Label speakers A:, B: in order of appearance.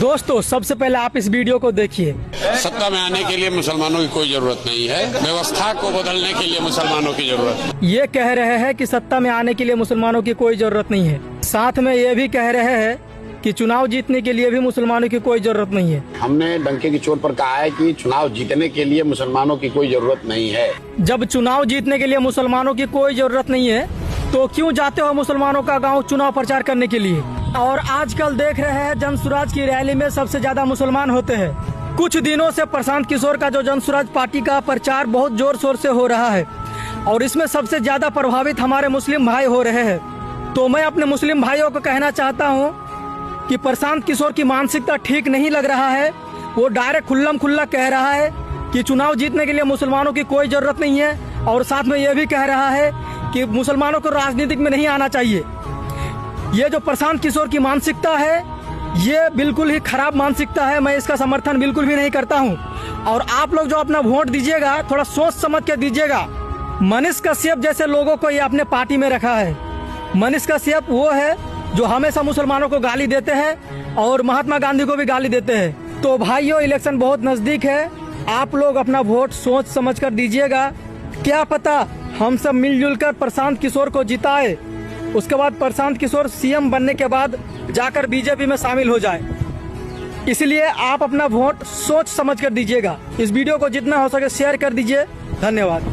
A: दोस्तों सबसे पहले आप इस वीडियो को देखिए।
B: सत्ता में आने के लिए मुसलमानों की कोई जरूरत नहीं है, व्यवस्था को बदलने के लिए मुसलमानों की जरूरत है।
A: ये कह रहे हैं कि सत्ता में आने के लिए मुसलमानों की कोई जरूरत नहीं है, साथ में ये भी कह रहे हैं कि चुनाव जीतने के लिए भी मुसलमानों की कोई जरूरत नहीं है।
C: हमने डंके की चोट पर कहा है कि चुनाव जीतने के लिए मुसलमानों की कोई जरूरत नहीं है।
A: जब चुनाव जीतने के लिए मुसलमानों की कोई जरूरत नहीं है तो क्यों जाते हो मुसलमानों का गांव चुनाव प्रचार करने के लिए? और आजकल देख रहे हैं जनसुराज की रैली में सबसे ज्यादा मुसलमान होते हैं। कुछ दिनों से प्रशांत किशोर का जो जनसुराज पार्टी का प्रचार बहुत जोर शोर से हो रहा है और इसमें सबसे ज्यादा प्रभावित हमारे मुस्लिम भाई हो रहे हैं। तो मैं अपने मुस्लिम भाइयों को कहना चाहता हूँ कि प्रशांत किशोर की मानसिकता ठीक नहीं लग रहा है। वो डायरेक्ट खुल्लम खुल्ला कह रहा है कि चुनाव जीतने के लिए मुसलमानों की कोई जरूरत नहीं है और साथ में यह भी कह रहा है कि मुसलमानों को राजनीतिक में नहीं आना चाहिए। ये जो प्रशांत किशोर की मानसिकता है ये बिल्कुल ही खराब मानसिकता है। मैं इसका समर्थन बिल्कुल भी नहीं करता हूँ। और आप लोग जो अपना वोट दीजिएगा थोड़ा सोच समझ के दीजिएगा। मनीष कश्यप जैसे लोगों को ये अपने पार्टी में रखा है। मनीष कश्यप वो है जो हमेशा मुसलमानों को गाली देते हैं और महात्मा गांधी को भी गाली देते हैं। तो भाइयों इलेक्शन बहुत नजदीक है, आप लोग अपना वोट सोच समझ कर दीजिएगा। क्या पता हम सब मिलजुल कर प्रशांत किशोर को जिताए, उसके बाद प्रशांत किशोर सीएम बनने के बाद जाकर बीजेपी में शामिल हो जाए। इसलिए आप अपना वोट सोच समझ कर दीजिएगा। इस वीडियो को जितना हो सके शेयर कर दीजिए। धन्यवाद।